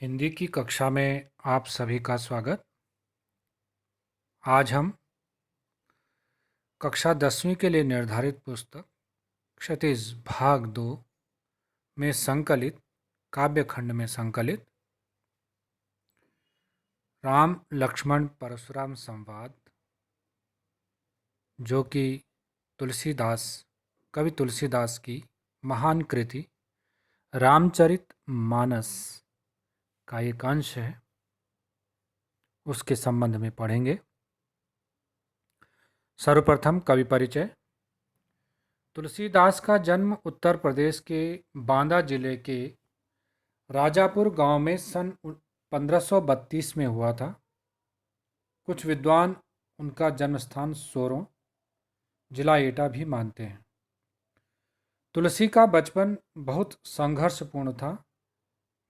हिंदी की कक्षा में आप सभी का स्वागत। आज हम कक्षा 10वीं के लिए निर्धारित पुस्तक क्षितिज भाग 2 में संकलित काव्यखंड में संकलित राम लक्ष्मण परशुराम संवाद, जो कि कवि तुलसीदास की महान कृति रामचरित मानस का एक अंश है, उसके संबंध में पढ़ेंगे। सर्वप्रथम कवि परिचय। तुलसीदास का जन्म उत्तर प्रदेश के बांदा जिले के राजापुर गांव में सन 1532 में हुआ था। कुछ विद्वान उनका जन्मस्थान सोरों, जिला एटा भी मानते हैं। तुलसी का बचपन बहुत संघर्षपूर्ण था,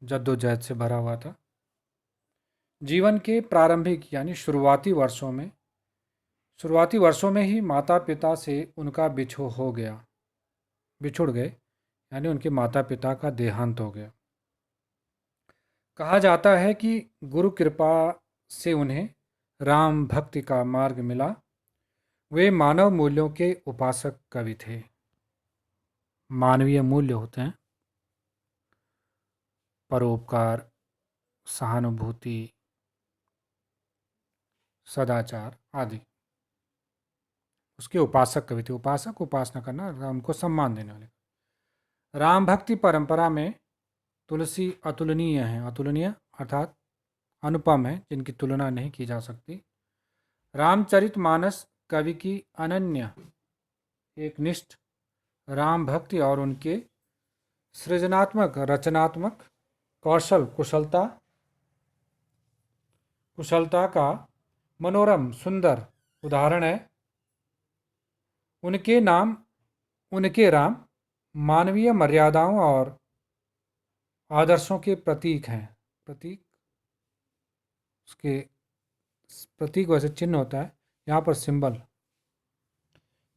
जद्दोजहद से भरा हुआ था। जीवन के प्रारंभिक यानी शुरुआती वर्षों में ही माता पिता से उनका बिछुड़ गए, यानी उनके माता पिता का देहांत हो गया। कहा जाता है कि गुरु कृपा से उन्हें राम भक्ति का मार्ग मिला। वे मानव मूल्यों के उपासक कवि थे। मानवीय मूल्य होते हैं परोपकार, सहानुभूति, सदाचार आदि। उसके उपासक कवि थे। उपासक उपासना करना, राम को सम्मान देने वाले। राम भक्ति परंपरा में तुलसी अतुलनीय है। अतुलनीय अर्थात अनुपम है, जिनकी तुलना नहीं की जा सकती। रामचरितमानस कवि की अनन्य एकनिष्ठ राम भक्ति और उनके सृजनात्मक रचनात्मक कुशलता का मनोरम सुंदर उदाहरण है। उनके राम मानवीय मर्यादाओं और आदर्शों के प्रतीक हैं। उसके प्रतीक वैसे चिन्ह होता है, यहाँ पर सिंबल,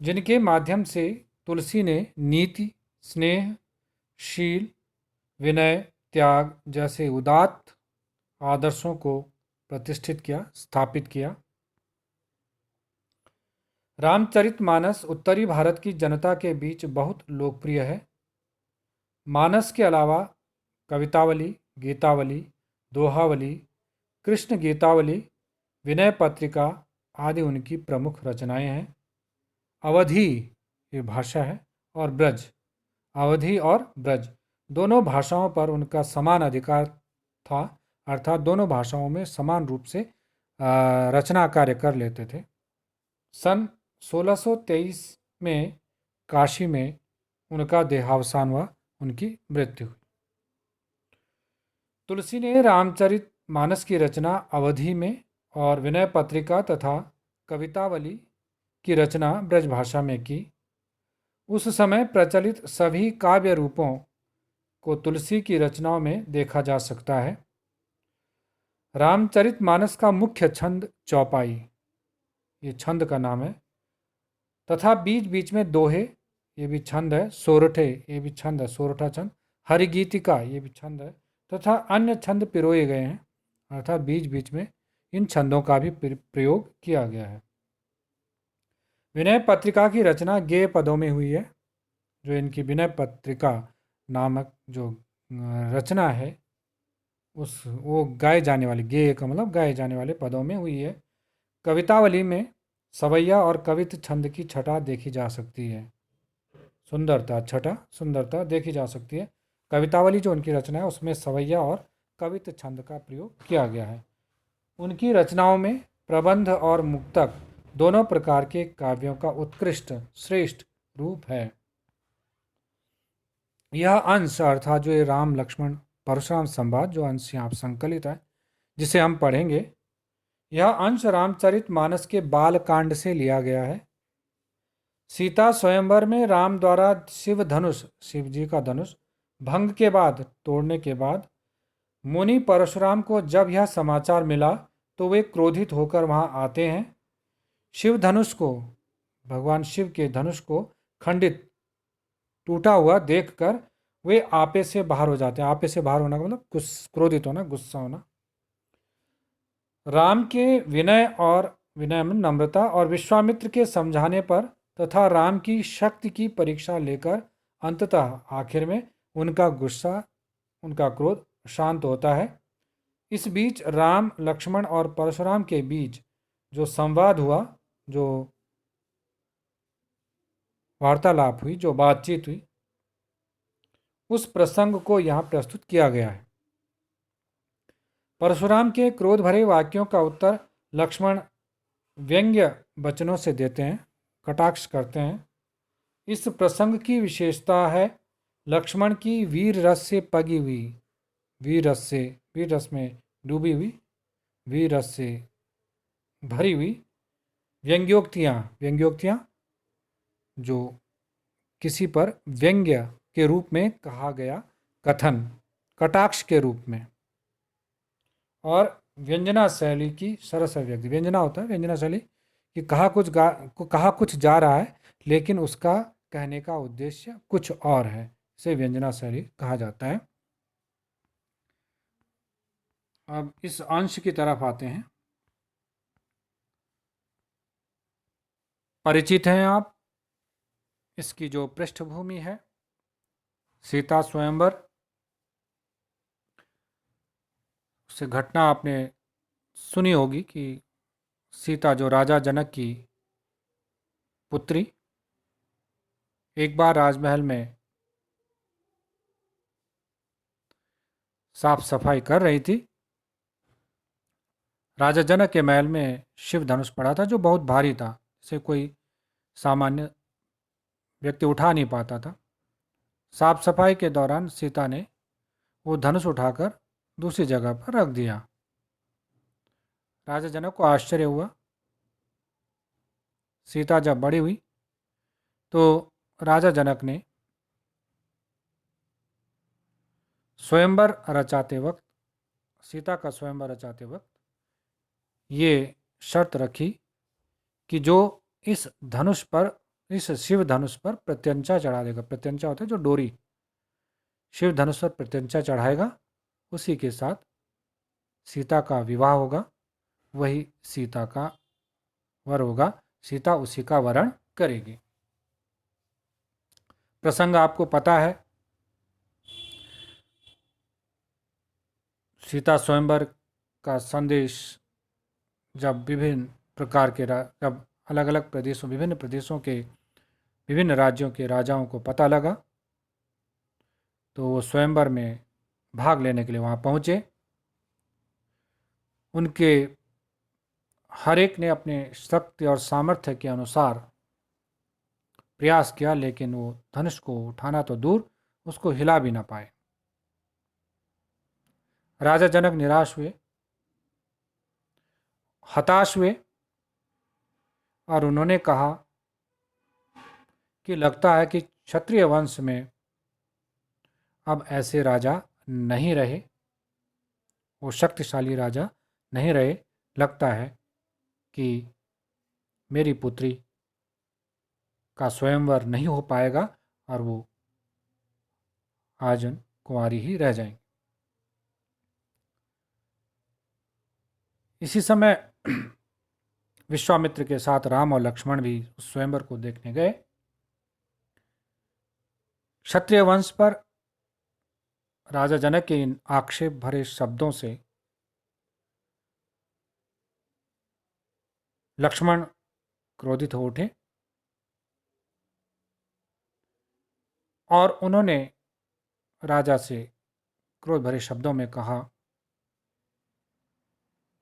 जिनके माध्यम से तुलसी ने नीति, स्नेह, शील, विनय, त्याग जैसे उदात्त आदर्शों को स्थापित किया। रामचरितमानस उत्तरी भारत की जनता के बीच बहुत लोकप्रिय है। मानस के अलावा कवितावली, गीतावली, दोहावली, कृष्ण गीतावली, विनय पत्रिका आदि उनकी प्रमुख रचनाएं हैं। अवधी ये भाषा है और अवधी और ब्रज दोनों भाषाओं पर उनका समान अधिकार था, अर्थात दोनों भाषाओं में समान रूप से रचना कार्य कर लेते थे। सन 1623 में काशी में उनका देहावसान हुआ, उनकी मृत्यु हुई। तुलसी ने रामचरित मानस की रचना अवधी में और विनय पत्रिका तथा कवितावली की रचना ब्रजभाषा में की। उस समय प्रचलित सभी काव्य रूपों को तुलसी की रचनाओं में देखा जा सकता है। रामचरितमानस का मुख्य छंद चौपाई, ये छंद का नाम है, तथा बीच बीच में दोहे, ये भी छंद है। सोरठे, ये भी छंद है, सोरठा छंद। हरिगीतिका, ये भी छंद है, तथा अन्य छंद पिरोए गए हैं, अर्थात बीच बीच में इन छंदों का भी प्रयोग किया गया है। विनय पत्रिका की रचना गेय पदों में हुई है। जो इनकी विनय पत्रिका नामक जो रचना है, वो गाए जाने वाले, गेय का मतलब गाए जाने वाले पदों में हुई है। कवितावली में सवैया और कवित छंद की छटा देखी जा सकती है। सुंदरता देखी जा सकती है। कवितावली जो उनकी रचना है, उसमें सवैया और कवित छंद का प्रयोग किया गया है। उनकी रचनाओं में प्रबंध और मुक्तक दोनों प्रकार के काव्यों का श्रेष्ठ रूप है। यह अंश अर्थात जो ये राम लक्ष्मण परशुराम संवाद, जो अंश यहाँ संकलित है, जिसे हम पढ़ेंगे, यह अंश रामचरितमानस के बालकांड से लिया गया है। सीता स्वयंवर में राम द्वारा शिव जी का धनुष भंग के बाद, तोड़ने के बाद, मुनि परशुराम को जब यह समाचार मिला तो वे क्रोधित होकर वहां आते हैं। भगवान शिव के धनुष को खंडित टूटा हुआ देखकर वे आपे से बाहर हो जाते हैं। आपे से बाहर होना का मतलब क्रोधित होना, गुस्सा होना। राम के विनय में नम्रता और विश्वामित्र के समझाने पर तथा राम की शक्ति की परीक्षा लेकर अंततः आखिर में उनका गुस्सा, उनका क्रोध शांत होता है। इस बीच राम, लक्ष्मण और परशुराम के बीच जो संवाद हुआ, जो वार्तालाप हुई, जो बातचीत हुई, उस प्रसंग को यहाँ प्रस्तुत किया गया है। परशुराम के क्रोध भरे वाक्यों का उत्तर लक्ष्मण व्यंग्य वचनों से देते हैं, कटाक्ष करते हैं। इस प्रसंग की विशेषता है लक्ष्मण की वीर रस से पगी हुई, वीर रस में डूबी हुई, वीर रस से भरी हुई व्यंग्योक्तियाँ जो किसी पर व्यंग्य के रूप में कहा गया कथन, कटाक्ष के रूप में। और व्यंजना शैली की सरस अभिव्यक्ति, व्यंजना होता है व्यंजना शैली कि कहा कुछ जा रहा है लेकिन उसका कहने का उद्देश्य कुछ और है, इसे व्यंजना शैली कहा जाता है। अब इस अंश की तरफ आते हैं। परिचित हैं आप, इसकी जो पृष्ठभूमि है, सीता स्वयंवर से घटना आपने सुनी होगी कि सीता जो राजा जनक की पुत्री एक बार राजमहल में साफ सफाई कर रही थी। राजा जनक के महल में शिव धनुष पड़ा था जो बहुत भारी था, इसे कोई सामान्य व्यक्ति उठा नहीं पाता था। साफ सफाई के दौरान सीता ने वो धनुष उठाकर दूसरी जगह पर रख दिया। राजा जनक को आश्चर्य हुआ। सीता जब बड़ी हुई तो राजा जनक ने स्वयंवर रचाते वक्त, सीता का स्वयंवर रचाते वक्त ये शर्त रखी कि जो इस धनुष पर, इस शिव धनुष पर प्रत्यंचा चढ़ा देगा, प्रत्यंचा होता है जो डोरी, शिव धनुष पर प्रत्यंचा चढ़ाएगा, उसी के साथ सीता का विवाह होगा, वही सीता का वर होगा, सीता उसी का वरण करेगी। प्रसंग आपको पता है। सीता स्वयंवर का संदेश जब विभिन्न प्रकार के जब अलग अलग प्रदेशों, विभिन्न प्रदेशों के विभिन्न राज्यों के राजाओं को पता लगा तो वो स्वयंवर में भाग लेने के लिए वहाँ पहुँचे। उनके हर एक ने अपने शक्ति और सामर्थ्य के अनुसार प्रयास किया, लेकिन वो धनुष को उठाना तो दूर, उसको हिला भी ना पाए। राजा जनक निराश हुए, हताश हुए और उन्होंने कहा कि लगता है कि क्षत्रिय वंश में अब ऐसे राजा नहीं रहे, वो शक्तिशाली राजा नहीं रहे। लगता है कि मेरी पुत्री का स्वयंवर नहीं हो पाएगा और वो आजन कुंवारी ही रह जाएंगी। इसी समय विश्वामित्र के साथ राम और लक्ष्मण भी उस स्वयंवर को देखने गए। क्षत्रिय वंश पर राजा जनक के इन आक्षेप भरे शब्दों से लक्ष्मण क्रोधित हो उठे और उन्होंने राजा से क्रोध भरे शब्दों में कहा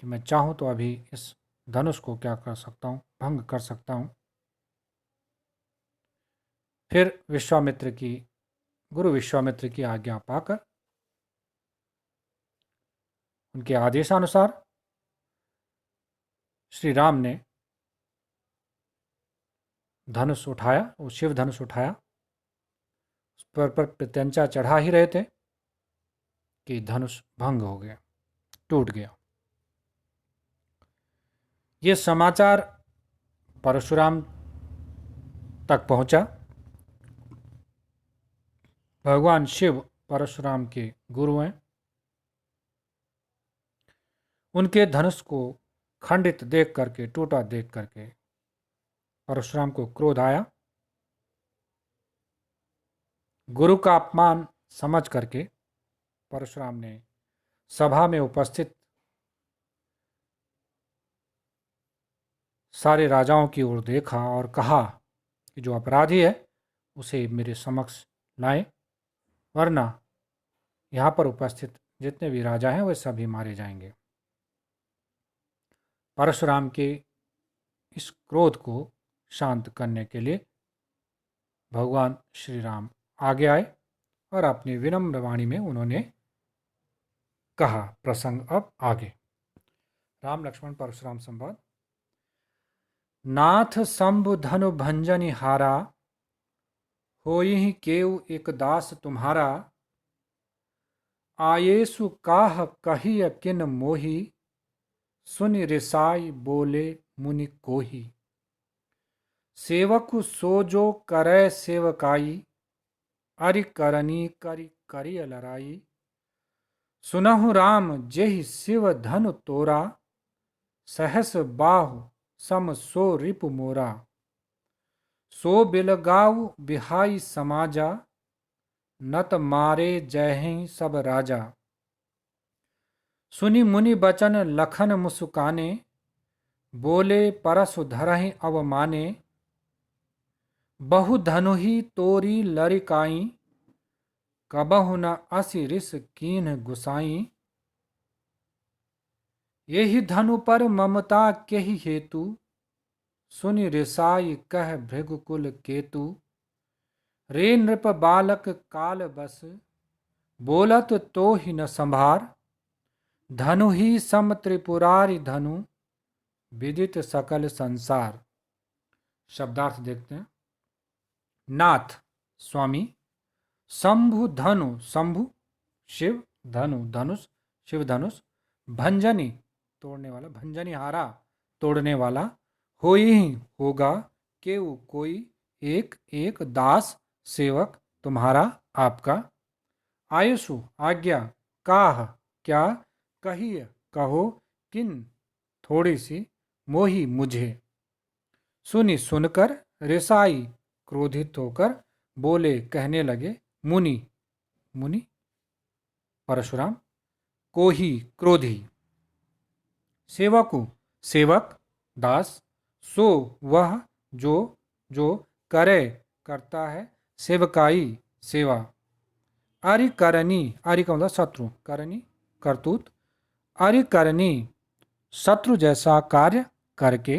कि मैं चाहूं तो अभी इस धनुष को क्या कर सकता हूं, भंग कर सकता हूं। फिर गुरु विश्वामित्र की आज्ञा पाकर उनके आदेशानुसार श्री राम ने धनुष उठाया, वो शिव धनुष उठाया। उस पर प्रत्यंचा चढ़ा ही रहे थे कि धनुष भंग हो गया, टूट गया। ये समाचार परशुराम तक पहुंचा। भगवान शिव परशुराम के गुरु हैं। उनके धनुष को खंडित देख करके, टूटा देख करके परशुराम को क्रोध आया। गुरु का अपमान समझ करके परशुराम ने सभा में उपस्थित सारे राजाओं की ओर देखा और कहा कि जो अपराधी है उसे मेरे समक्ष लाएं, वरना यहाँ पर उपस्थित जितने भी राजा हैं वे सभी मारे जाएंगे। परशुराम के इस क्रोध को शांत करने के लिए भगवान श्री राम आगे आए और अपनी विनम्र वाणी में उन्होंने कहा। प्रसंग अब आगे। राम लक्ष्मण परशुराम संवाद। नाथ शंभु धनु भंजनि हारा, होई केउ एक दास तुम्हारा। आयेसु काह कहिय किन मोही, सुनि रिसाई बोले मुनि कोही। सेवकु सोजो करे सेवकाई, अरि करनी करि करिय लराई। सुनहु राम जेहि शिव धनु तोरा, सहस बाहु सम सो रिपु मोरा। सो बिलगाऊ बिहाई समाजा, नत मारे जयहि सब राजा। सुनि मुनि बचन लखन मुसुकाने, बोले परसु धरहि अवमाने। बहु धनुहि तोरी लरिकाई, कबहु न असि रिस कीन्ह गुसाई। यही धनु पर ममता केहि हेतु, सुनि रिसाई कह भृगुकुल केतु। रे नृप बालक काल बस, बोलत तो ही न संभार। धनु ही सम त्रिपुरारि धनु, विदित सकल संसार। शब्दार्थ देखते हैं। नाथ स्वामी, शंभु धनु शंभु शिव, धनु धनुष शिव धनुष, भंजनी तोड़ने वाला, भंजनी हारा तोड़ने वाला, होई होगा, केउ कोई, एक एक, दास सेवक तुम्हारा आपका। आयुषु आज्ञा, काह क्या, कहिय कहो, किन थोड़ी सी, मोही मुझे। सुनी सुनकर, रिसाई क्रोधित होकर, बोले कहने लगे, मुनि मुनि परशुराम, कोही क्रोधी। सेवकु सेवक, दास। सो वह जो जो करे करता है, सेवकाई सेवा। अरि करनी, अरि का मतलब शत्रु, करनी करतूत। अरि करनी शत्रु जैसा कार्य करके,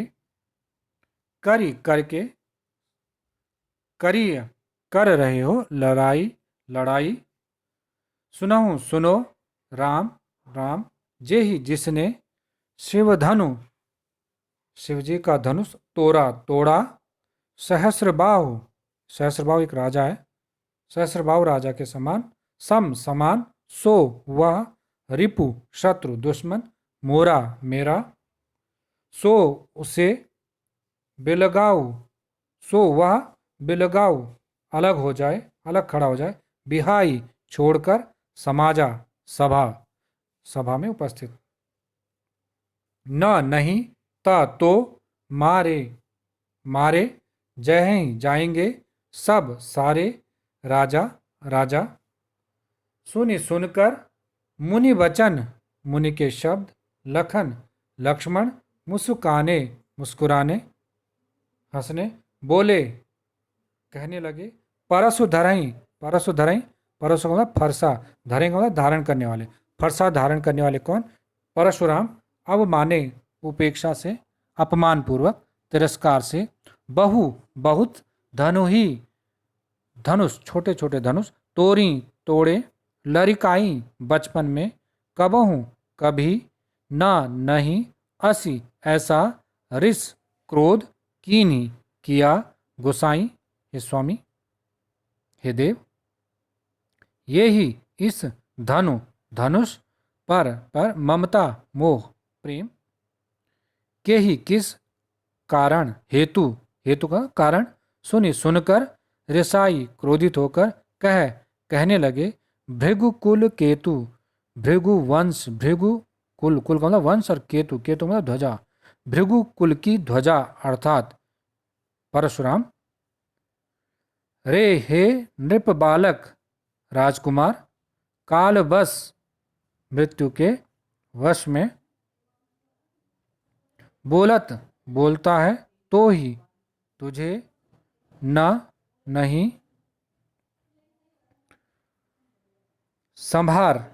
करी करके, करी कर रहे हो, लड़ाई लड़ाई। सुनहु सुनो, राम राम, जे ही जिसने शिव धनु शिवजी का धनुष तोड़ा तोड़ा। सहस्रबाहु, सहस्रबाहु एक राजा है, सहस्रबाहु राजा के समान। सम समान, सो वह, रिपु शत्रु दुश्मन, मोरा मेरा। सो उसे, बिलगाऊ सो वह, बिलगाऊ अलग हो जाए, अलग खड़ा हो जाए। बिहाई छोड़कर, समाजा सभा, सभा में उपस्थित। न नहीं, ता तो, मारे मारे, जय जाएंगे, सब सारे, राजा राजा। सुनि सुनकर, मुनि वचन मुनि के शब्द, लखन लक्ष्मण, मुस्काने मुस्कुराने हंसने, बोले कहने लगे, परसु धरई परसु धरई। परसु का मतलब फरसा, धरेंगे मतलब धारण करने वाले। फरसा धारण करने वाले कौन? परशुराम। अब माने उपेक्षा से, अपमान पूर्वक, तिरस्कार से। बहु बहुत, धनु ही धनुष छोटे छोटे धनुष, तोरी तोड़े, लरिकाई बचपन में, कबहू कभी, ना नहीं, असी ऐसा, रिस क्रोध, कीन्ही किया, गोसाई हे स्वामी हे देव। ये ही इस धनुष पर ममता मोह प्रेम के ही किस कारण, हेतु का कारण, सुनी सुनकर, रिसाई क्रोधित होकर, कह कहने लगे, भृगुकुल केतु, भृगुवंश, भृगु कुल, कुल का मतलब वंश और केतु, केतु मतलब ध्वजा, भृगुकुल की ध्वजा अर्थात परशुराम। रे हे नृप बालक राजकुमार, काल बस मृत्यु के वश में, बोलत बोलता है तो ही तुझे न नहीं संभार,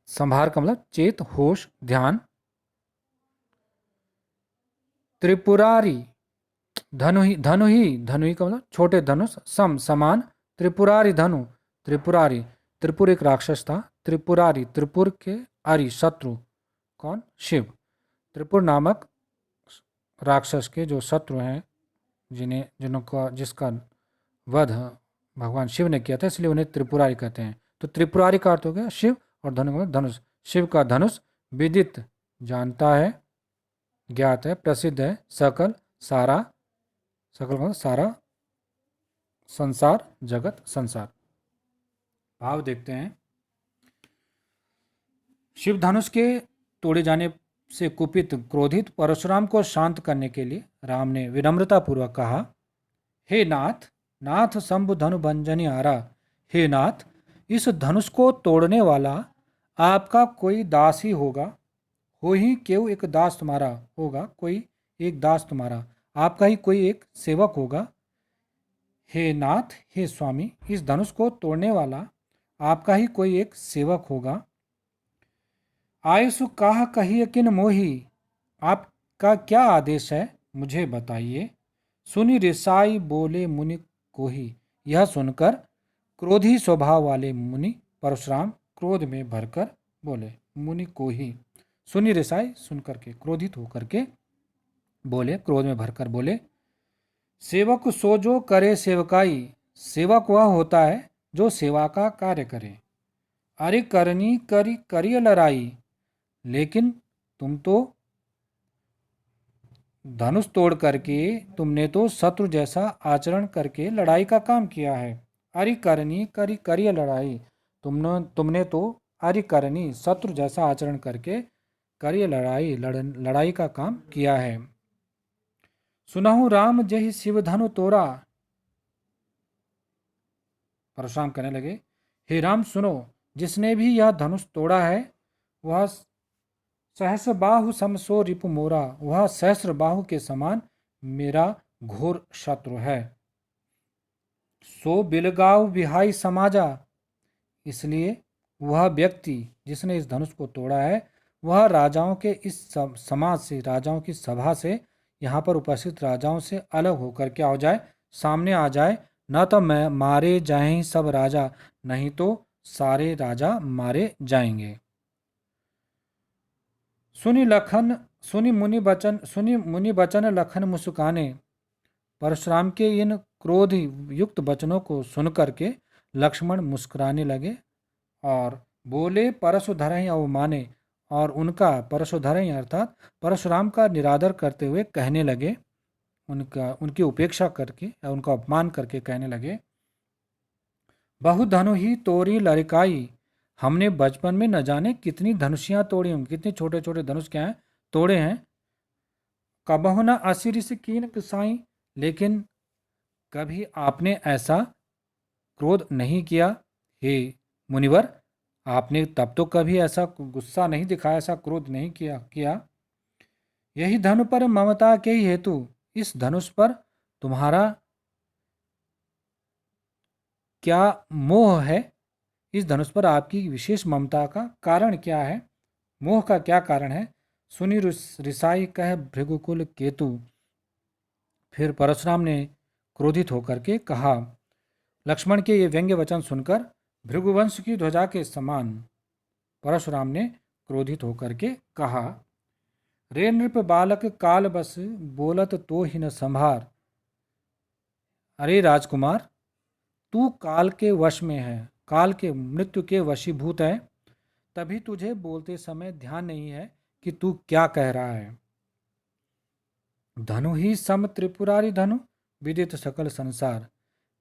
संभार का मतलब चेत, होश, ध्यान। त्रिपुरारी, धनुही, धनुही, धनुही का मतलब छोटे धनुष, सम समान, त्रिपुरारी धनु, त्रिपुरारी, त्रिपुर एक राक्षस था, त्रिपुरारी, त्रिपुर के आरी शत्रु, कौन? शिव। त्रिपुर नामक राक्षस के जो शत्रु हैं, जिनका जिसका वध भगवान शिव ने किया था, इसलिए उन्हें त्रिपुरारी कहते हैं। तो त्रिपुरारी का अर्थ हो गया शिव, और धनुष, शिव का धनुष विदित जानता है, ज्ञात है, प्रसिद्ध है, सकल सारा, सकल मतलब सारा संसार, जगत संसार। भाव देखते हैं। शिव धनुष के तोड़े जाने से कुपित क्रोधित परशुराम को शांत करने के लिए राम ने विनम्रता पूर्वक कहा, हे नाथ, नाथ शंभु धनु भंजनी आरा, हे नाथ, इस धनुष को तोड़ने वाला आपका कोई दास ही होगा, हो ही क्यों एक दास तुम्हारा होगा, कोई एक दास तुम्हारा, आपका ही कोई एक सेवक होगा। हे नाथ, हे स्वामी, इस धनुष को तोड़ने वाला आपका ही कोई एक सेवक होगा। आयुषु काह कहिए किन मोही, आपका क्या आदेश है मुझे बताइए। सुनि रिसाई बोले मुनि को ही, यह सुनकर क्रोधी स्वभाव वाले मुनि परशुराम क्रोध में भरकर बोले, मुनि को ही, सुनि रिसाई सुनकर के, क्रोधित होकर के बोले, क्रोध में भरकर बोले, सेवक सो जो करे सेवकाई, सेवक वह होता है जो सेवा का कार्य करे। अरे करनी करी करिय लड़ाई, लेकिन तुम तो धनुष तोड़ करके, तुमने तो शत्रु जैसा आचरण करके लड़ाई का काम किया है। अरे करनी करी करिय लड़ाई, तुमने तो अरे करनी शत्रु जैसा आचरण करके करिय लड़ाई, लड़ाई का काम किया है। सुनहु राम जहि शिव धनु तोरा, परशुराम कहने लगे, हे राम सुनो, जिसने भी यह धनुष तोड़ा है वह सहस्र बाहु समसो रिपु मोरा, वह सहस्र बाहु के समान मेरा घोर शत्रु है। सो बिलगाव विहाई समाजा, इसलिए वह व्यक्ति जिसने इस धनुष को तोड़ा है वह राजाओं के इस समाज से, राजाओं की सभा से, यहाँ पर उपस्थित राजाओं से अलग होकर क्या हो जाए, सामने आ जाए। न तो मैं मारे जाएं सब राजा, नहीं तो सारे राजा मारे जाएंगे। सुनि लखन, सुनि मुनि बचन लखन मुस्काने, परशुराम के इन क्रोध युक्त वचनों को सुनकर के लक्ष्मण मुस्कुराने लगे और बोले, परशुधर अवमाने, और उनका परशुधर अर्थात परशुराम का निरादर करते हुए कहने लगे, उनकी उपेक्षा करके या उनका अपमान करके कहने लगे, बहुधनु ही तोरी लड़काई, हमने बचपन में न जाने कितनी धनुषियां तोड़ी होंगी, कितने छोटे छोटे धनुष क्या हैं तोड़े हैं। कबहु न असिर से कीन पिसाई, लेकिन कभी आपने ऐसा क्रोध नहीं किया। हे मुनिवर, आपने तब तो कभी ऐसा गुस्सा नहीं दिखाया, ऐसा क्रोध नहीं किया। यही धनु पर ममता के ही हेतु, इस धनुष पर तुम्हारा क्या मोह है, इस धनुष पर आपकी विशेष ममता का कारण क्या है, मोह का क्या कारण है। सुनि रिसाई कह भृगुकुल केतु, फिर परशुराम ने क्रोधित होकर के कहा, लक्ष्मण के ये व्यंग्य वचन सुनकर भृगुवंश की ध्वजा के समान परशुराम ने क्रोधित होकर के कहा, रे नृप बालक काल बस बोलत तो ही न संभार। अरे राजकुमार, तू काल के वश में है, काल के मृत्यु के वशीभूत है, तभी तुझे बोलते समय ध्यान नहीं है कि तू क्या कह रहा है। धनु ही सम त्रिपुरारी धनु, विदित सकल संसार,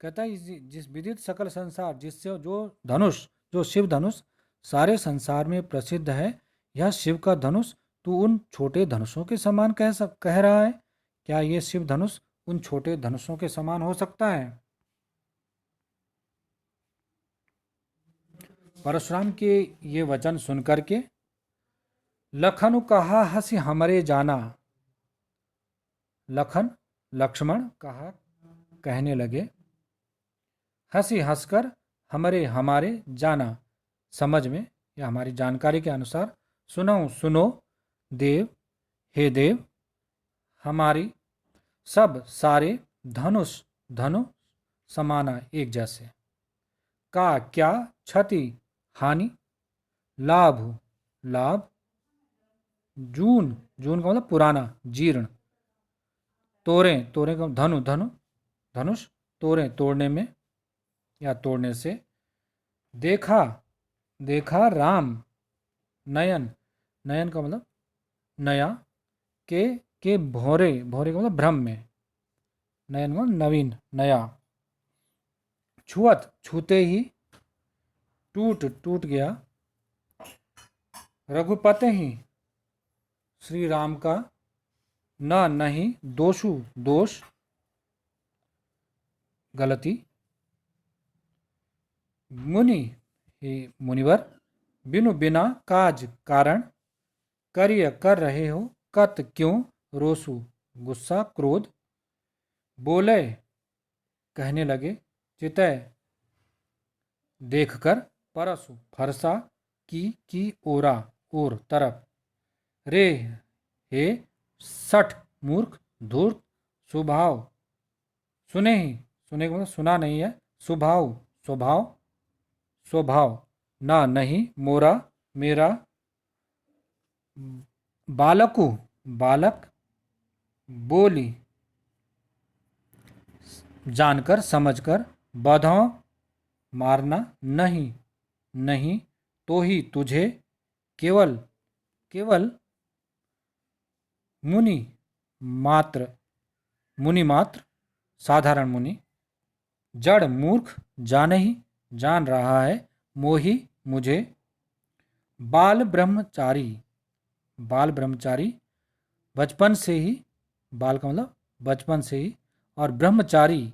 कहता है जिस विदित सकल संसार, जिससे जो धनुष, जो शिव धनुष सारे संसार में प्रसिद्ध है, यह शिव का धनुष तू उन छोटे धनुषों के समान कह रहा है? क्या ये शिव धनुष उन छोटे धनुषों के समान हो सकता है? परशुराम के ये वचन सुनकर के लखन कहा हंसी हमरे जाना, लखन लक्ष्मण कहा कहने लगे, हंसी हंसकर हमारे हमारे जाना, समझ में या हमारी जानकारी के अनुसार, सुनो सुनो देव, हे देव, हमारी सब सारे धनुष धनु समाना एक जैसे, का क्या क्षति हानि, लाभ लाभ, जून जून का मतलब पुराना जीर्ण, तोड़े तोड़े का धनु धनु धनुष, तोड़े तोड़ने में या तोड़ने से, देखा देखा राम, नयन नयन का मतलब नया, के भोरे भोरे का मतलब भ्रम में, नयन का मतलब नवीन नया, छुअत छूते ही, टूट टूट गया, रघुपते ही श्री राम का, न नहीं दोषु दोष गलती, मुनि ही मुनिवर, बिनु बिना काज कारण, करिय कर रहे हो कत क्यों रोसु गुस्सा क्रोध, बोले कहने लगे, चितय देखकर, परसु फरसा की ओरा और तरफ, रे हे सठ मूर्ख धूर्त, स्वभाव सुने ही, सुने का मतलब सुना नहीं है, स्वभाव स्वभाव स्वभाव, ना नहीं मोरा मेरा, बालकु बालक, बोली जानकर समझकर, बधाओ मारना नहीं नहीं, तो ही तुझे केवल केवल मुनि मात्र, मुनि मात्र साधारण मुनि, जड़ मूर्ख जाने ही जान रहा है, मोही मुझे, बाल ब्रह्मचारी, बाल ब्रह्मचारी बचपन से ही, बाल का मतलब बचपन से ही, और ब्रह्मचारी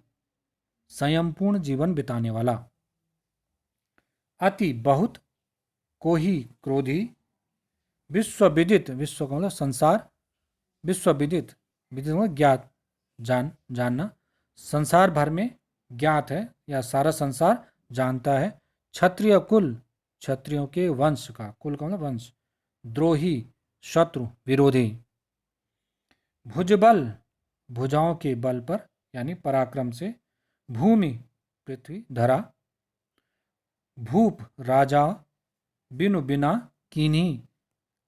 संयमपूर्ण जीवन बिताने वाला, अति बहुत, को ही क्रोधी, विश्व विदित, विश्व का मतलब संसार, विश्व विदित, विदित मतलब ज्ञात जानना, संसार भर में ज्ञात है या सारा संसार जानता है, क्षत्रिय कुल, क्षत्रियों के वंश का, कुल का मतलब वंश, द्रोही शत्रु विरोधी, भुजबल भुजाओं के बल पर यानी पराक्रम से, भूमि पृथ्वी धरा, भूप राजा बिनु बिना कीन्ही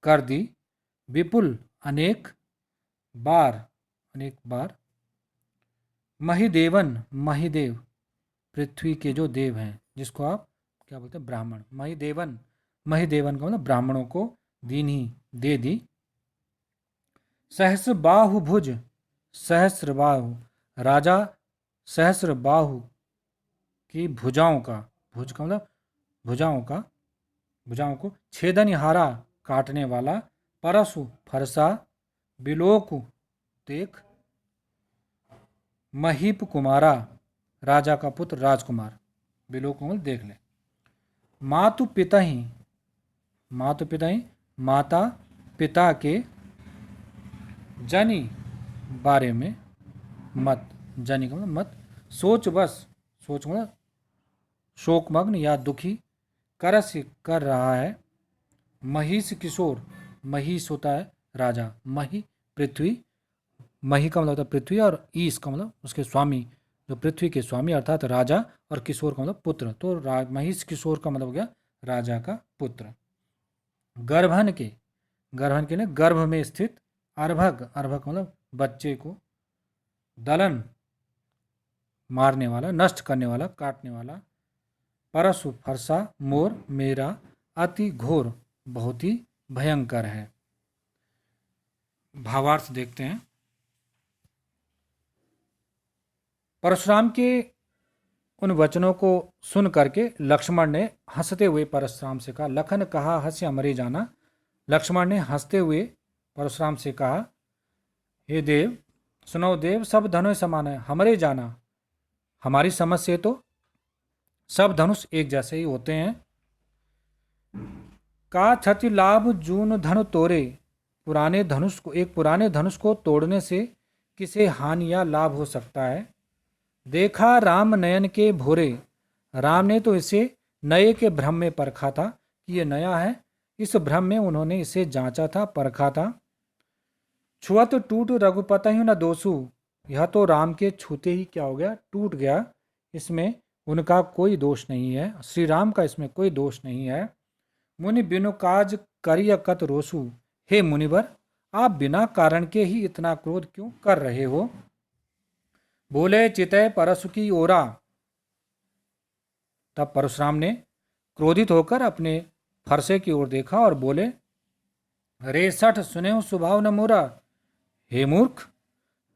कर दी, विपुल अनेक बार, महिदेवन महिदेव पृथ्वी के जो देव हैं, जिसको आप क्या बोलते हैं ब्राह्मण, महिदेवन, महिदेवन का मतलब ब्राह्मणों को दीन्ही दे दी, सहस्र बाहु भुज, सहस्र बाहु राजा, सहस्र बाहु की भुजाओं का, भुज का मतलब भुजाओं को छेदनहारा काटने वाला, परशु फरसा, बिलोकु देख, महीप कुमारा राजा का पुत्र राजकुमार, बिलोकु मतलब देख ले, मातु पिता ही, मातु पिता ही माता पिता के, जनी बारे में मत, जनी का मतलब मत, सोच बस, सोच मतलब शोकमग्न या दुखी, करस कर रहा है, महिष किशोर, महिष होता है राजा, मही पृथ्वी, मही का मतलब होता है पृथ्वी, और ईश का मतलब उसके स्वामी, जो पृथ्वी के स्वामी अर्थात राजा, और किशोर का मतलब पुत्र, तो महिष किशोर का मतलब हो गया राजा का पुत्र, गर्भन के लिए गर्भ में स्थित, अर्भक अर्भक मतलब बच्चे को, दलन मारने वाला, नष्ट करने वाला, काटने वाला, परशु फरसा मोर मेरा, अति घोर बहुत ही भयंकर है। भावार्थ देखते हैं। परशुराम के उन वचनों को सुन करके लक्ष्मण ने हंसते हुए परशुराम से कहा, लखन कहा हंस्य मरे जाना। लक्ष्मण ने हंसते हुए परशुराम से कहा, हे देव सुनो देव, सब धनुष समान है, हमरे जाना। हमारी समझ से तो सब धनुष एक जैसे ही होते हैं। का क्षति लाभ जून धनु तोड़े, पुराने धनुष को तोड़ने से किसे हानि या लाभ हो सकता है। देखा राम नयन के भोरे, राम ने तो इसे नए के भ्रम में परखा था कि ये नया है। इस भ्रम में उन्होंने इसे जांचा था, परखा था। छुअत टूट रघुपति न दोषु, यह तो राम के छूते ही क्या हो गया, टूट गया। इसमें उनका कोई दोष नहीं है, श्री राम का इसमें कोई दोष नहीं है। मुनि बिनु काज करिय कत रोसु, हे मुनिवर आप बिना कारण के ही इतना क्रोध क्यों कर रहे हो। बोले चितय परसु की ओरा, तब परशुराम ने क्रोधित होकर अपने फरसे की ओर देखा और बोले, रे सठ सुने स्वभाव न मोरा। हे मूर्ख,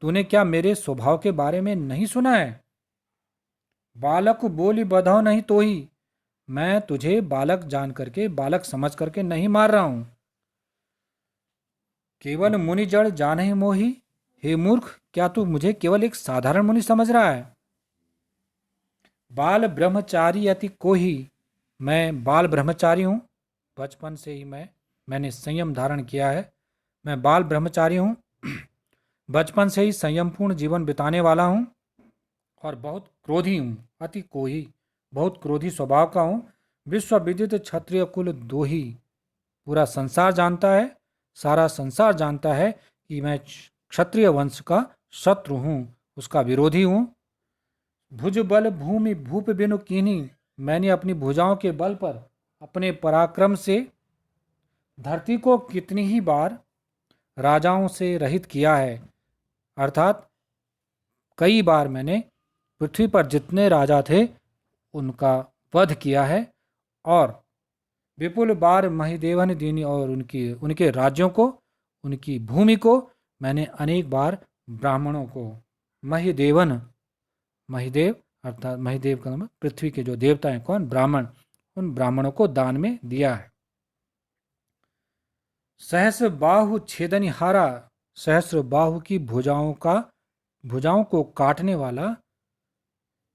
तूने क्या मेरे स्वभाव के बारे में नहीं सुना है। बालक बोली बधाओ नहीं तो ही, मैं तुझे बालक जान करके, बालक समझ करके नहीं मार रहा हूं। केवल मुनि जड़ जान ही मोही, हे मूर्ख क्या तू मुझे केवल एक साधारण मुनि समझ रहा है। बाल ब्रह्मचारी अति कोही, मैं बाल ब्रह्मचारी हूं। बचपन से ही मैंने संयम धारण किया है। मैं बाल ब्रह्मचारी हूं, बचपन से ही संयमपूर्ण जीवन बिताने वाला हूं और बहुत क्रोधी हूं। अति कोही, बहुत क्रोधी स्वभाव का हूं। विश्व विदित क्षत्रिय कुल दोही, पूरा संसार जानता है, सारा संसार जानता है कि मैं क्षत्रिय वंश का शत्रु हूं, उसका विरोधी हूं। भुज बल भूमि भूप बिनु कीन्ही, मैंने अपनी भुजाओं के बल पर, अपने पराक्रम से धरती को कितनी ही बार राजाओं से रहित किया है। अर्थात कई बार मैंने पृथ्वी पर जितने राजा थे उनका वध किया है और विपुल बार महिदेवन दीनी, और उनके राज्यों को, उनकी भूमि को मैंने अनेक बार ब्राह्मणों को, महिदेवन, महिदेव अर्थात महिदेव का नाम पृथ्वी के जो देवता हैं कौन, ब्राह्मण, उन ब्राह्मणों को दान में दिया है। सहस्र बाहु छेदनिहारा, सहस्र बाहु की भुजाओं को काटने वाला,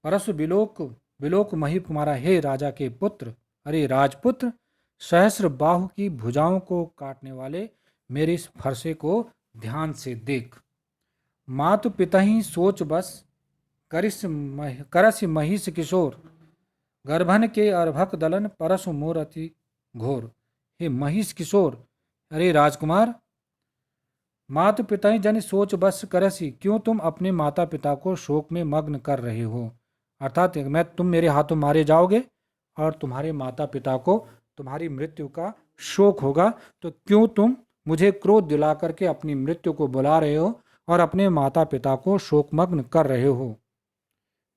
परशु बिलोक मही कुमारा, हे राजा के पुत्र, अरे राजपुत्र, सहस्र बाहु की भुजाओं को काटने वाले मेरे इस फरसे को ध्यान से देख। मातु पिता ही सोच बस, करस महिष किशोर, गर्भन के अर्भक दलन, परशु मोर अति घोर। हे महिष किशोर, अरे राजकुमार, मातु पिता ही जन सोच बस करसी, क्यों तुम अपने माता पिता को शोक में मग्न कर रहे हो। अर्थात तुम मेरे हाथों मारे जाओगे और तुम्हारे माता पिता को तुम्हारी मृत्यु का शोक होगा, तो क्यों तुम मुझे क्रोध दिला करके अपनी मृत्यु को बुला रहे हो और अपने माता पिता को शोकमग्न कर रहे हो।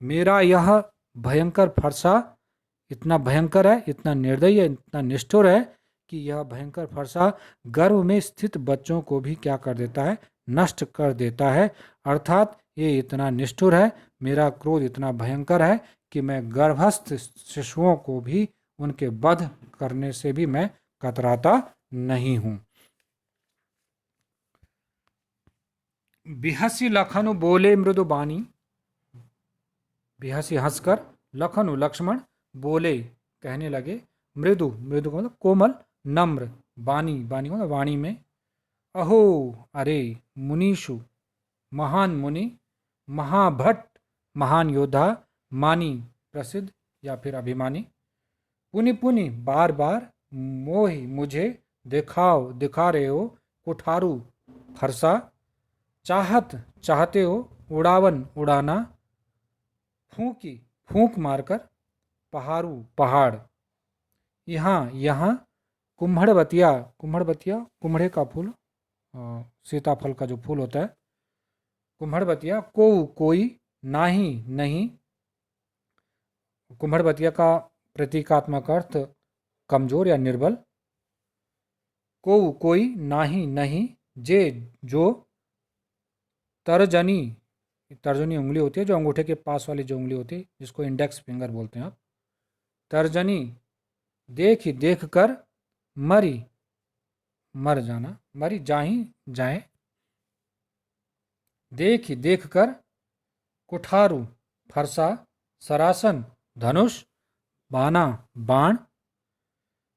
मेरा यह भयंकर फरसा इतना भयंकर है, इतना निर्दयी है, इतना निष्ठुर है कि यह भयंकर फरसा गर्भ में स्थित बच्चों को भी क्या कर देता है, नष्ट कर देता है। अर्थात ये इतना निष्ठुर है, मेरा क्रोध इतना भयंकर है कि मैं गर्भस्थ शिशुओं को भी उनके वध करने से भी मैं कतराता नहीं हूं। बिहसी लखनु बोले मृदु बानी, बिहसी हंसकर, लखनु लक्ष्मण बोले कहने लगे, मृदु, मृदु को मतलब कोमल, नम्र, बानी, बानी को वाणी में, अहो अरे, मुनीषु महान मुनि, महाभट्ट महान योद्धा, मानी प्रसिद्ध या फिर अभिमानी, पुनि पुनि बार बार, मोहि मुझे दिखा रहे हो, कुठारू फरसा, चाहत चाहते हो, उड़ावन उड़ाना, फूंकी फूंक मारकर, पहाड़ू पहाड़, यहाँ कुम्हड़बतिया, कुम्हड़े का फूल, सीताफल का जो फूल होता है, कुम्हड़बतिया, कोई, नाही नहीं, कुम्हड़बतिया का प्रतीकात्मक अर्थ कमजोर या निर्बल, कोई, नाही नहीं, जे जो, तरजनी तर्जनी उंगली होती है, जो अंगूठे के पास वाली जो उंगली होती है, जिसको इंडेक्स फिंगर बोलते हैं आप। तर्जनी, देख देख कर मरी, मर जाना, मरी जाही जाए। देख देख कर कुठारू, फरसा, सरासन, धनुष, बाना, बाण।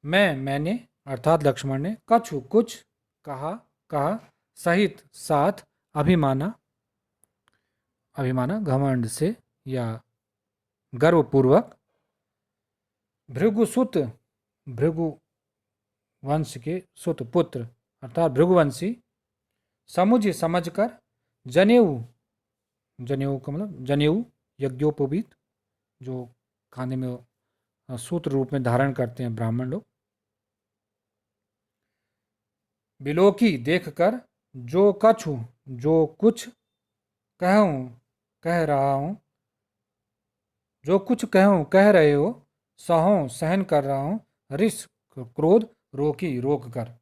मैंने अर्थात लक्ष्मण ने, कछु कुछ, कहा कहा, सहित साथ, अभिमाना, अभिमाना घमंड से या गर्वपूर्वक। भृगुसुत, भृगु वंश के सुत पुत्र अर्थात भृगुवंशी। समुझ समझकर, जनेऊ, जनेऊ का मतलब जनेऊ, यज्ञोपवीत, जो खाने में सूत्र रूप में धारण करते हैं ब्राह्मण लोग। बिलोकी, देखकर, जो कछु, जो कुछ, कहूँ, कह रहा हूँ, जो कुछ कहूँ कह रहे हो, सहूँ, सहन कर रहा हूँ, रिस, क्रोध, रोकी, रोक कर।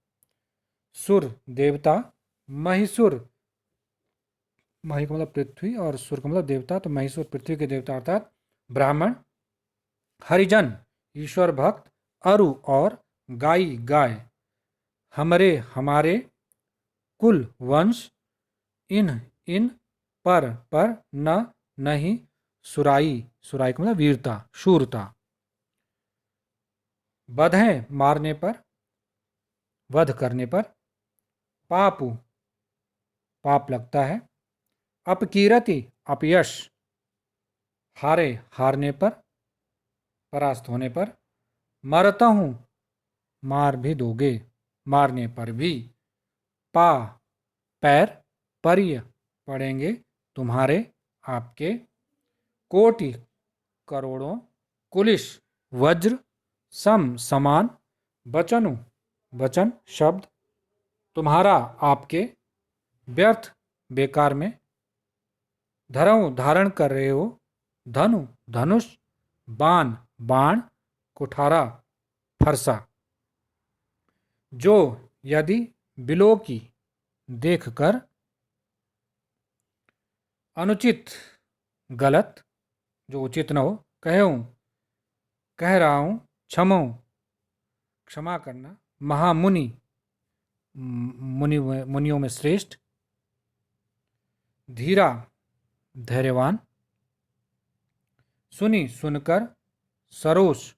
सुर, देवता, महिसुर, मही का मतलब पृथ्वी और सुर का मतलब देवता, तो महिसुर पृथ्वी के देवता अर्थात ब्राह्मण। हरिजन, ईश्वर भक्त। अरु, और। गाई, गाय। हमरे, हमारे। कुल, वंश। इन, पर, न, नहीं। सुराई, सुराई का मतलब वीरता, शूरता। बधें, मारने पर, वध करने पर। पापु, पाप लगता है। अपकीरति, अपयश, हारे, हारने पर, परास्त होने पर। मरता हूं, मार भी दोगे, मारने पर भी। पा, पैर। पर्य, पड़ेंगे, तुम्हारे, आपके। कोटि, करोड़ों। कुलिश, वज्र। सम, समान। बचनु, वचन, शब्द। तुम्हारा, आपके। व्यर्थ, बेकार में। धरऊं, धारण कर रहे हो। धनु, धनुष। बाण, बाण। कुठारा, फरसा। जो, यदि। बिलो की, देख कर। अनुचित, गलत, जो उचित न हो। कहूँ, कह रहा हूं। क्षमो, क्षमा करना। महामुनि, मुनियों में श्रेष्ठ। धीरा, धैर्यवान। सुनी, सुनकर। सरोष,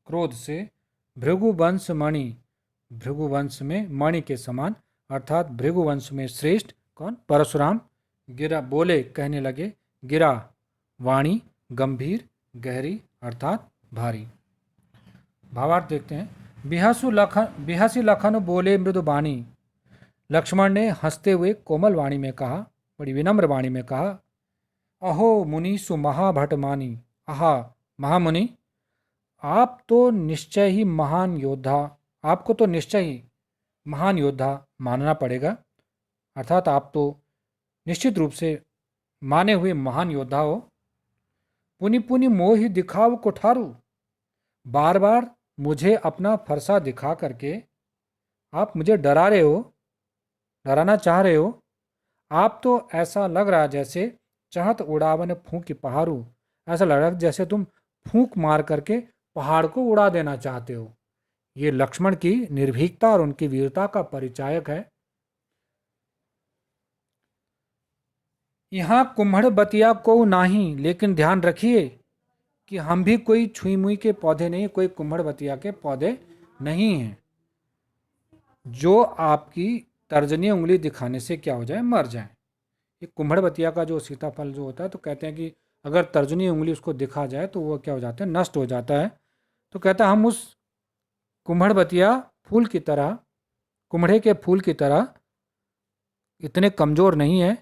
क्रोध से। भृगुवंश मणि, भृगुवंश में मणि के समान अर्थात भृगुवंश में श्रेष्ठ कौन? परशुराम। गिरा, बोले, कहने लगे। गिरा, वाणी, गंभीर, गहरी अर्थात भारी। भावार्थ देखते हैं। बिहासी लखन बोले मृदु बाणी। लक्ष्मण ने हंसते हुए कोमल वाणी में कहा, बड़ी विनम्र वाणी में कहा, अहो मुनीसु महाभट मानी। आहा महामुनि, आप तो निश्चय ही महान योद्धा, आपको तो निश्चय ही महान योद्धा मानना पड़ेगा, अर्थात आप तो निश्चित रूप से माने हुए महान योद्धा हो। पुनि पुनि मोहि दिखाव कुठारू, बार बार मुझे अपना फरसा दिखा करके आप मुझे डरा रहे हो, डराना चाह रहे हो। आप तो ऐसा लग रहा जैसे चाहत उड़ावन फूंक पहाड़ू, ऐसा लग रहा जैसे तुम फूंक मार करके पहाड़ को उड़ा देना चाहते हो। ये लक्ष्मण की निर्भीकता और उनकी वीरता का परिचायक है। यहाँ कुम्हड़ बतिया को नाही, लेकिन ध्यान रखिए कि हम भी कोई छुई मुई के पौधे नहीं, कोई कुम्हड़ बतिया के पौधे नहीं हैं जो आपकी तर्जनी उंगली दिखाने से क्या हो जाए, मर जाए। ये कुम्हड़ बतिया का जो सीताफल जो होता है, तो कहते हैं कि अगर तर्जनी उंगली उसको दिखा जाए तो वो क्या हो जाता है, नष्ट हो जाता है। तो कहता है हम उस कुम्हड़ बतिया फूल की तरह, कुम्हड़े के फूल की तरह इतने कमज़ोर नहीं है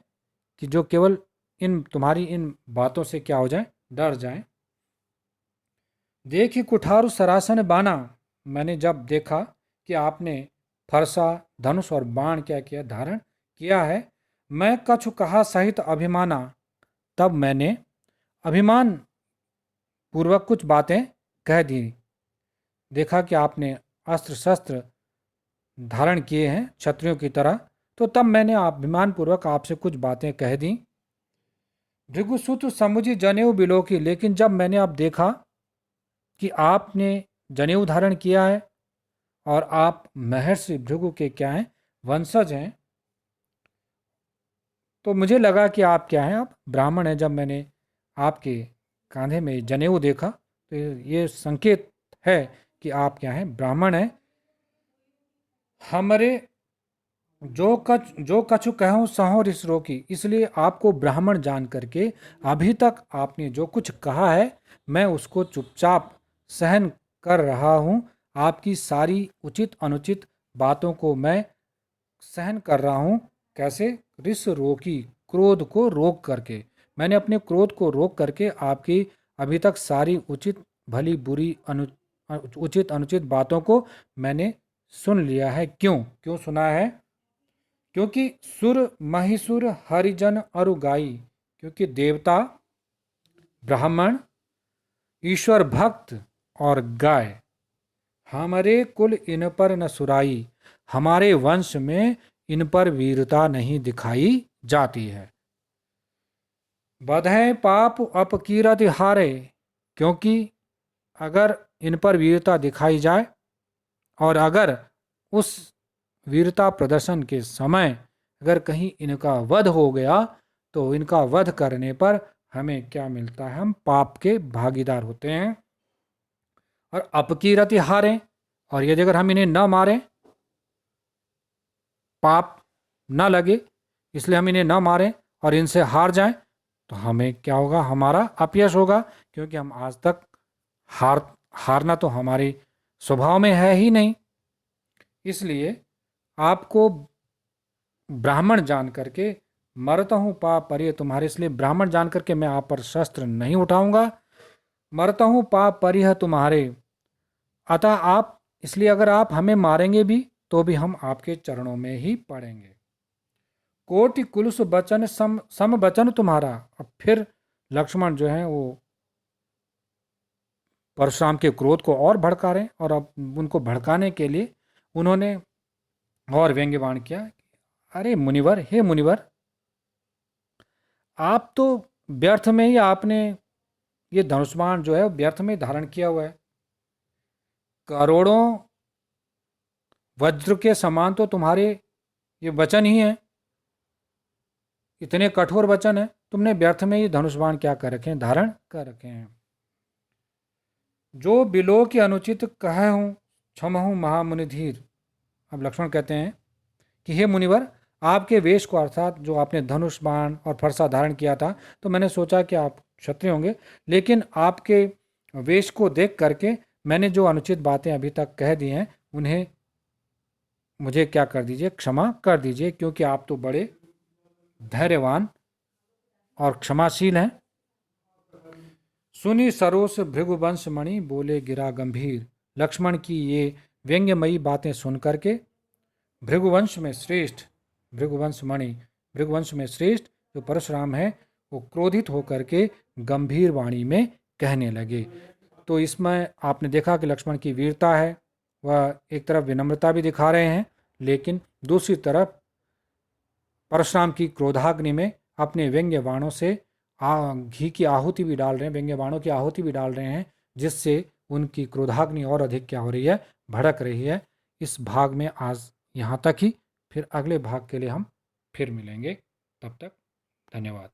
कि जो केवल इन तुम्हारी इन बातों से क्या हो जाए, डर जाए। देखी कुठारू सरासन बाना, मैंने जब देखा कि आपने फरसा, धनुष और बाण क्या किया, धारण किया है। मैं कछु कहा सहित अभिमाना, तब मैंने अभिमान पूर्वक कुछ बातें कह दी। देखा कि आपने अस्त्र शस्त्र धारण किए हैं क्षत्रियों की तरह, तो तब मैंने अभिमान पूर्वक आपसे कुछ बातें कह दी। भृगुसुत समुझी जनेऊ बिलो की, लेकिन जब मैंने अब देखा कि आपने जनेऊ धारण किया है और आप महर्षि भृगु के क्या हैं, वंशज हैं, तो मुझे लगा कि आप क्या हैं, आप ब्राह्मण हैं। जब मैंने आपके कांधे में जनेऊ देखा तो ये संकेत है कि आप क्या हैं, ब्राह्मण हैं। हमरे जो कछु कहूँ सहो रिस रोकी, इसलिए आपको ब्राह्मण जान करके अभी तक आपने जो कुछ कहा है मैं उसको चुपचाप सहन कर रहा हूँ। आपकी सारी उचित अनुचित बातों को मैं सहन कर रहा हूँ। कैसे? रिस रोकी, क्रोध को रोक करके। मैंने अपने क्रोध को रोक करके आपकी अभी तक सारी उचित भली बुरी उचित अनुचित बातों को मैंने सुन लिया है। क्यों क्यों सुना है? क्योंकि सुर महिसुर हरिजन अरुगाई, क्योंकि देवता, ब्राह्मण, ईश्वर भक्त और गाय, हमारे कुल इन पर न सुराई, हमारे वंश में इन पर वीरता नहीं दिखाई जाती है। बधै पाप अपकीरत हारे, क्योंकि अगर इन पर वीरता दिखाई जाए और अगर उस वीरता प्रदर्शन के समय अगर कहीं इनका वध हो गया तो इनका वध करने पर हमें क्या मिलता है? हम पाप के भागीदार होते हैं। और अपकीरति हारें, और यदि अगर हम इन्हें न मारें, पाप न लगे इसलिए हम इन्हें न मारें और इनसे हार जाएं, तो हमें क्या होगा? हमारा अपयश होगा, क्योंकि हम आज तक हारना तो हमारे स्वभाव में है ही नहीं। इसलिए आपको ब्राह्मण जान करके, मरता हूँ पाप परिह तुम्हारे, इसलिए ब्राह्मण जान करके मैं आप पर शस्त्र नहीं उठाऊंगा। मरता हूँ पाप परिह तुम्हारे, अतः आप, इसलिए अगर आप हमें मारेंगे भी तो भी हम आपके चरणों में ही पड़ेंगे। कोटि कुलुष बचन सम बचन तुम्हारा। अब फिर लक्ष्मण जो है वो परशुराम के क्रोध को और भड़का रहे हैं, और अब उनको भड़काने के लिए उन्होंने और व्यंग्यवाण किया। अरे मुनिवर, हे मुनिवर, आप तो व्यर्थ में ही आपने ये धनुष्मान जो है व्यर्थ में धारण किया हुआ है। करोड़ों वज्र के समान तो तुम्हारे ये वचन ही हैं, इतने कठोर वचन है, तुमने व्यर्थ में ही धनुष्मान क्या कर रखे हैं? धारण कर रखे हैं। जो बिलो के अनुचित कह हूँ क्षमहूँ महामुनिधीर। अब लक्ष्मण कहते हैं कि हे मुनिवर, आपके वेश को, अर्थात जो आपने धनुष बाण और फरसा धारण किया था, तो मैंने सोचा कि आप क्षत्रिय होंगे, लेकिन आपके वेश को देख करके मैंने जो अनुचित बातें अभी तक कह दी हैं उन्हें मुझे क्या कर दीजिए? क्षमा कर दीजिए, क्योंकि आप तो बड़े धैर्यवान और क्षमाशील हैं। सुनी सरोस भृगुवंश मणि बोले गिरा गंभीर। लक्ष्मण की ये व्यंग्यमयी बातें सुन करके भृगुवंश में श्रेष्ठ, भृगुवंश मणि, भृगुवंश में श्रेष्ठ जो परशुराम है वो क्रोधित होकर के गंभीर वाणी में कहने लगे। तो इसमें आपने देखा कि लक्ष्मण की वीरता है, वह एक तरफ विनम्रता भी दिखा रहे हैं, लेकिन दूसरी तरफ परशुराम की क्रोधाग्नि में अपने व्यंग्य बाणों से घी की आहुति भी डाल रहे हैं, व्यंग्य बाणों की आहुति भी डाल रहे हैं, जिससे उनकी क्रोधाग्नि और अधिक क्या हो रही है? भड़क रही है। इस भाग में आज यहाँ तक ही, फिर अगले भाग के लिए हम फिर मिलेंगे। तब तक धन्यवाद।